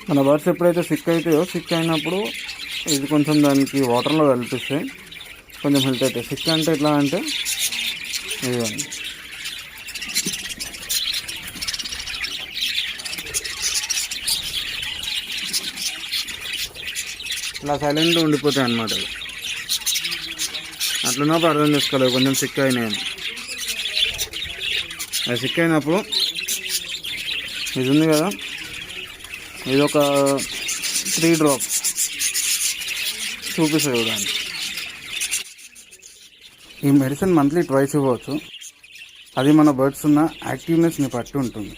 మన బర్డ్స్ ఎప్పుడైతే సిక్ అవుతాయో, సిక్ అయినప్పుడు ఇది కొంచెం దానికి వాటర్లో కలిపిస్తే కొంచెం హెల్త్ అవుతాయి. సిక్ అంటే ఎట్లా అంటే ఇవ్వండి, ఇలా సైలెంట్గా ఉండిపోతాయి అన్నమాట. అట్లున్నప్పుడు అర్థం చేసుకోలేదు కొంచెం సిక్ అయినాయని. అది సిక్ అయినప్పుడు ఇది ఉంది కదా, ఇది ఒక 3 drops చూపిస్తుంది చూడండి. ఈ మెడిసిన్ మంత్లీ 2 ఇవ్వచ్చు. అది మన బర్డ్స్ ఉన్న యాక్టివ్నెస్ని బట్టి ఉంటుంది.